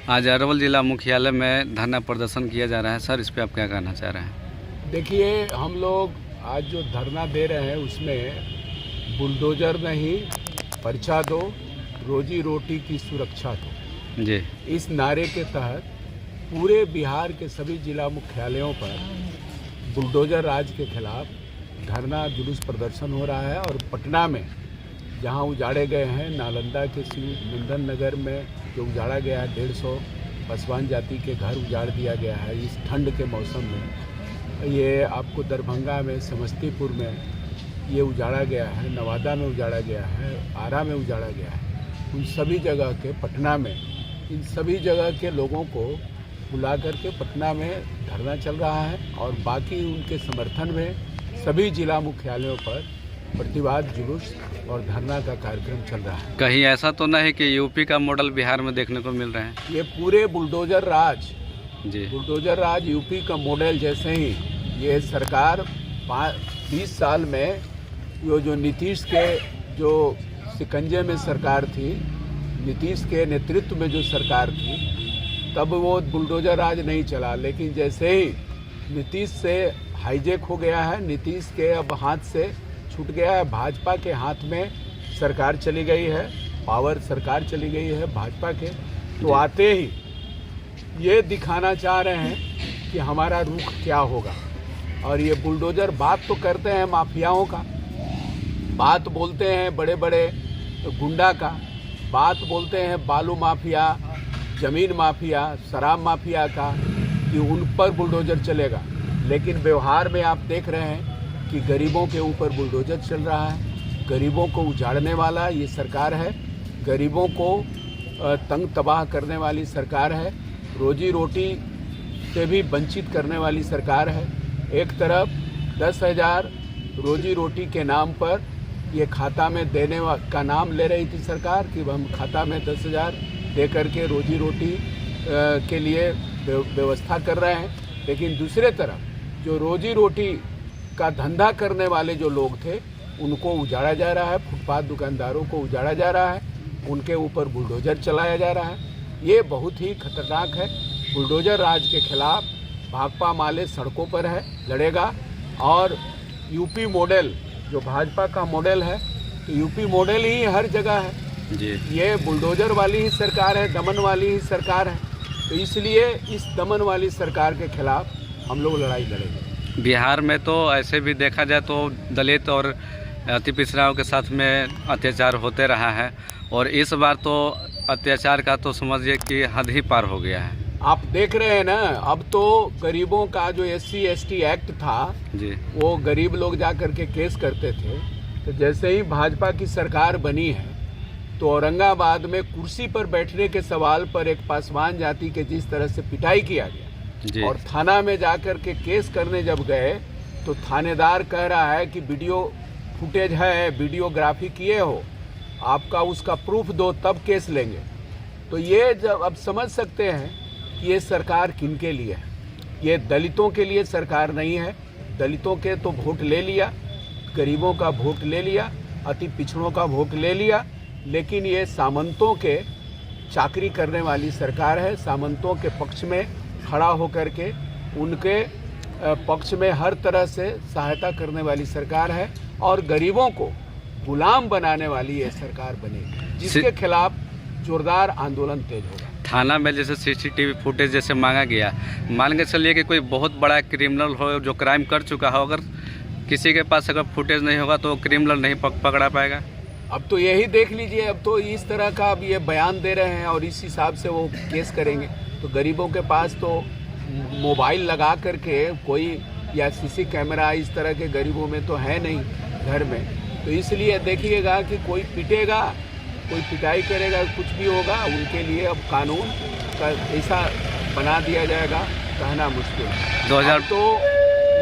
आज अरवल जिला मुख्यालय में धरना प्रदर्शन किया जा रहा है सर, इस पे आप क्या कहना चाह रहे हैं? देखिए, हम लोग आज जो धरना दे रहे हैं उसमें बुलडोजर नहीं, पर्चा दो, रोजी रोटी की सुरक्षा दो जी, इस नारे के तहत पूरे बिहार के सभी जिला मुख्यालयों पर बुलडोजर राज के खिलाफ धरना जुलूस प्रदर्शन हो रहा है। और पटना में जहां उजाड़े गए हैं, नालंदा के शिवनंदन नगर में जो उजाड़ा गया है, 150 पासवान जाति के घर उजाड़ दिया गया है इस ठंड के मौसम में। ये आपको दरभंगा में, समस्तीपुर में ये उजाड़ा गया है, नवादा में उजाड़ा गया है, आरा में उजाड़ा गया है। उन सभी जगह के, पटना में इन सभी जगह के लोगों को बुला करके पटना में धरना चल रहा है। और बाकी उनके समर्थन में सभी जिला मुख्यालयों पर प्रतिवाद जुलूस और धरना का कार्यक्रम चल रहा है। कहीं ऐसा तो नहीं कि यूपी का मॉडल बिहार में देखने को मिल रहे हैं? ये पूरे बुलडोजर राज जी, बुलडोजर राज यूपी का मॉडल जैसे ही ये सरकार 20 साल में जो नीतीश के जो शिकंजे में सरकार थी, नीतीश के नेतृत्व में जो सरकार थी, तब वो बुलडोजर राज नहीं चला। लेकिन जैसे ही नीतीश से हाईजैक हो गया है, नीतीश के अब हाथ से छूट गया है, भाजपा के हाथ में सरकार चली गई है, पावर सरकार चली गई है भाजपा के, तो आते ही ये दिखाना चाह रहे हैं कि हमारा रुख क्या होगा। और ये बुलडोजर बात तो करते हैं माफियाओं का, बात बोलते हैं बड़े बड़े गुंडा का, बात बोलते हैं बालू माफिया, जमीन माफिया, शराब माफिया का, कि उन पर बुलडोजर चलेगा। लेकिन व्यवहार में आप देख रहे हैं कि गरीबों के ऊपर बुलडोजर चल रहा है। गरीबों को उजाड़ने वाला ये सरकार है, गरीबों को तंग तबाह करने वाली सरकार है, रोजी रोटी से भी वंचित करने वाली सरकार है। एक तरफ 10,000 रोजी रोटी के नाम पर ये खाता में देने का नाम ले रही थी सरकार कि हम खाता में 10,000 दे करके रोजी रोटी के लिए व्यवस्था कर रहे हैं। लेकिन दूसरे तरफ जो रोजी रोटी का धंधा करने वाले जो लोग थे उनको उजाड़ा जा रहा है, फुटपाथ दुकानदारों को उजाड़ा जा रहा है, उनके ऊपर बुलडोजर चलाया जा रहा है। ये बहुत ही खतरनाक है। बुलडोजर राज के खिलाफ भाकपा माले सड़कों पर है, लड़ेगा। और यूपी मॉडल जो भाजपा का मॉडल है, तो यूपी मॉडल ही हर जगह है जी। ये बुलडोजर वाली ही सरकार है, दमन वाली ही सरकार है। तो इसलिए इस दमन वाली सरकार के खिलाफ हम लोग लड़ाई लड़ेंगे। बिहार में तो ऐसे भी देखा जाए तो दलित और अति पिछड़ाओं के साथ में अत्याचार होते रहा है, और इस बार तो अत्याचार का तो समझिए कि हद ही पार हो गया है। आप देख रहे हैं ना, अब तो गरीबों का जो SC ST एक्ट था जी, वो गरीब लोग जा करके केस करते थे। तो जैसे ही भाजपा की सरकार बनी है तो औरंगाबाद में कुर्सी पर बैठने के सवाल पर एक पासवान जाति के जिस तरह से पिटाई किया गया, और थाना में जाकर के केस करने जब गए तो थानेदार कह रहा है कि वीडियो फुटेज है, वीडियोग्राफी किए हो, आपका उसका प्रूफ दो तब केस लेंगे। तो ये जब अब समझ सकते हैं कि ये सरकार किन के लिए है। ये दलितों के लिए सरकार नहीं है। दलितों के तो वोट ले लिया, गरीबों का वोट ले लिया, अति पिछड़ों का वोट ले लिया, लेकिन ये सामंतों के चाकरी करने वाली सरकार है। सामंतों के पक्ष में खड़ा होकर के उनके पक्ष में हर तरह से सहायता करने वाली सरकार है, और गरीबों को गुलाम बनाने वाली ये सरकार बनेगी, जिसके खिलाफ जोरदार आंदोलन तेज होगा। थाना में जैसे CCTV फुटेज जैसे मांगा गया, मान के चलिए कि कोई बहुत बड़ा क्रिमिनल हो जो क्राइम कर चुका हो, अगर किसी के पास अगर फुटेज नहीं होगा तो क्रिमिनल नहीं पकड़ा पाएगा। अब तो यही देख लीजिए, अब तो इस तरह का अब ये बयान दे रहे हैं और इस हिसाब से वो केस करेंगे। तो गरीबों के पास तो मोबाइल लगा करके कोई, या CC कैमरा इस तरह के गरीबों में तो है नहीं घर में। तो इसलिए देखिएगा कि कोई पिटेगा, कोई पिटाई करेगा, कुछ भी होगा, उनके लिए अब कानून का ऐसा बना दिया जाएगा, कहना मुश्किल है। 2000 तो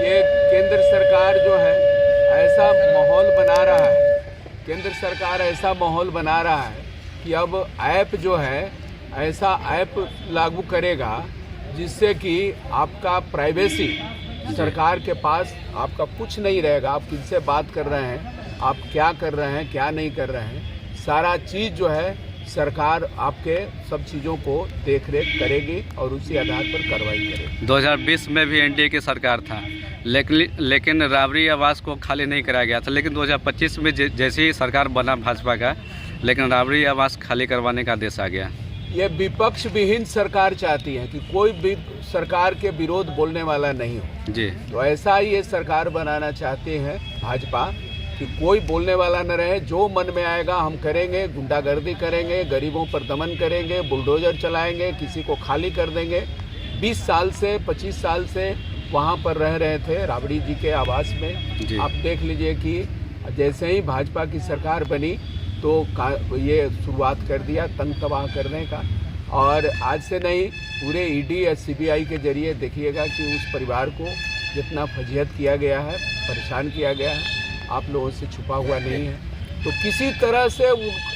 ये केंद्र सरकार जो है ऐसा माहौल बना रहा है, केंद्र सरकार ऐसा माहौल बना रहा है कि अब ऐप जो है ऐसा ऐप लागू करेगा जिससे कि आपका प्राइवेसी, सरकार के पास आपका कुछ नहीं रहेगा। आप किनसे बात कर रहे हैं, आप क्या कर रहे हैं, क्या नहीं कर रहे हैं, सारा चीज़ जो है सरकार आपके सब चीज़ों को देख रेख करेगी और उसी आधार पर कार्रवाई करेगी। 2020 में भी एनडीए की सरकार था, लेकिन राबड़ी आवास को खाली नहीं कराया गया था। लेकिन 2025 में जैसे ही सरकार बना भाजपा का, लेकिन राबड़ी आवास खाली करवाने का आदेश आ गया। ये विपक्ष विहीन सरकार चाहती है कि कोई भी सरकार के विरोध बोलने वाला नहीं हो जी। तो ऐसा ही ये सरकार बनाना चाहते हैं भाजपा कि कोई बोलने वाला न रहे, जो मन में आएगा हम करेंगे, गुंडागर्दी करेंगे, गरीबों पर दमन करेंगे, बुलडोजर चलाएंगे, किसी को खाली कर देंगे। 20 साल से 25 साल से वहाँ पर रह रहे थे राबड़ी जी के आवास में। आप देख लीजिए कि जैसे ही भाजपा की सरकार बनी तो ये शुरुआत कर दिया तंग तबाह करने का। और आज से नहीं, पूरे ईडी या सीबीआई के जरिए देखिएगा कि उस परिवार को जितना फजीहत किया गया है, परेशान किया गया है, आप लोगों से छुपा हुआ नहीं है। तो किसी तरह से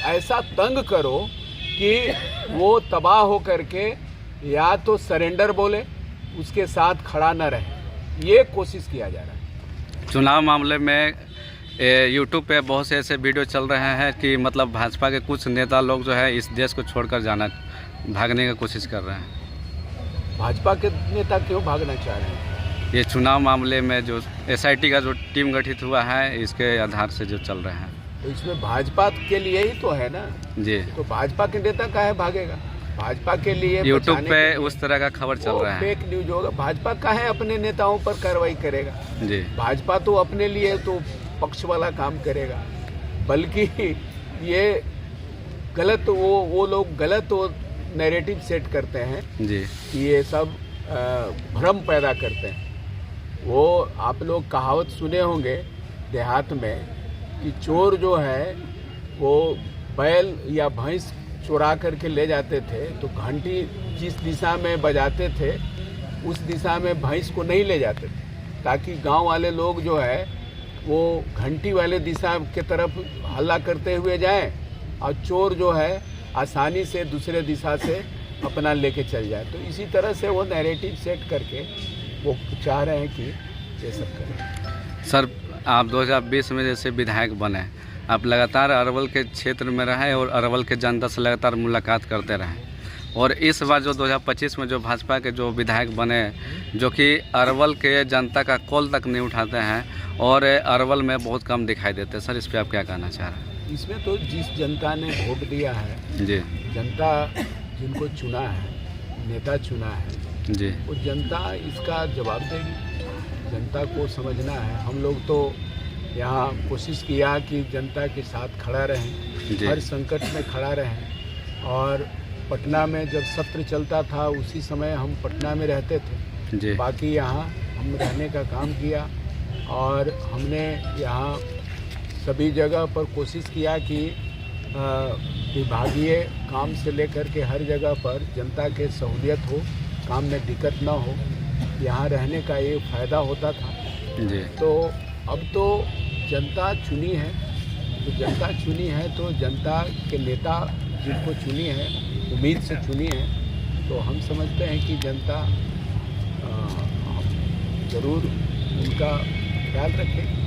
ऐसा तंग करो कि वो तबाह हो करके या तो सरेंडर बोले, उसके साथ खड़ा न रहे, ये कोशिश किया जा रहा है। चुनाव मामले में यूट्यूब पे बहुत से ऐसे वीडियो चल रहे हैं कि मतलब भाजपा के कुछ नेता लोग जो है इस देश को छोड़कर भागने की कोशिश कर रहे हैं। भाजपा के नेता क्यों भागना चाह रहे हैं? ये चुनाव मामले में जो एसआईटी का जो टीम गठित हुआ है, इसके आधार से जो चल रहे हैं। तो इसमें भाजपा के लिए ही तो है ना जी। तो भाजपा के नेता काहे भागेगा? भाजपा के लिए यूट्यूब पे उस तरह का खबर चल रहा है, फेक न्यूज होगा। भाजपा काहे अपने नेताओं पर कार्रवाई करेगा? जी। भाजपा तो अपने लिए तो पक्ष वाला काम करेगा, बल्कि ये गलत वो लोग गलत नैरेटिव सेट करते हैं जी कि ये सब भ्रम पैदा करते हैं। वो आप लोग कहावत सुने होंगे देहात में कि चोर जो है वो बैल या भैंस चुरा करके ले जाते थे तो घंटी जिस दिशा में बजाते थे उस दिशा में भैंस को नहीं ले जाते थे, ताकि गांव वाले लोग जो है वो घंटी वाले दिशा के तरफ हल्ला करते हुए जाएं और चोर जो है आसानी से दूसरे दिशा से अपना लेके चल जाए। तो इसी तरह से वो नैरेटिव सेट करके वो चाह रहे हैं कि ये सब करें। सर, आप 2020 में जैसे विधायक बने, आप लगातार अरवल के क्षेत्र में रहे और अरवल के जनता से लगातार मुलाकात करते रहे, और इस बार जो 2025 में जो भाजपा के जो विधायक बने, जो कि अरवल के जनता का कॉल तक नहीं उठाते हैं और अरवल में बहुत कम दिखाई देते हैं, सर इस पर आप क्या कहना चाह रहे हैं? इसमें तो जिस जनता ने वोट दिया है जी, जनता जिनको चुना है, नेता चुना है जी, वो जनता इसका जवाब देगी। जनता को समझना है। हम लोग तो यहाँ कोशिश किया कि जनता के साथ खड़ा रहें, हर संकट में खड़ा रहें। और पटना में जब सत्र चलता था उसी समय हम पटना में रहते थे जी। बाकी यहाँ हम रहने का काम किया और हमने यहाँ सभी जगह पर कोशिश किया कि विभागीय काम से लेकर के हर जगह पर जनता के सहूलियत हो, काम में दिक्कत ना हो, यहाँ रहने का ये फ़ायदा होता था जी। तो अब तो जनता चुनी है, तो जनता चुनी है तो जनता के नेता जिनको चुनी है, उम्मीद से चुनी है, तो हम समझते हैं कि जनता ज़रूर उनका ख्याल रखेगी।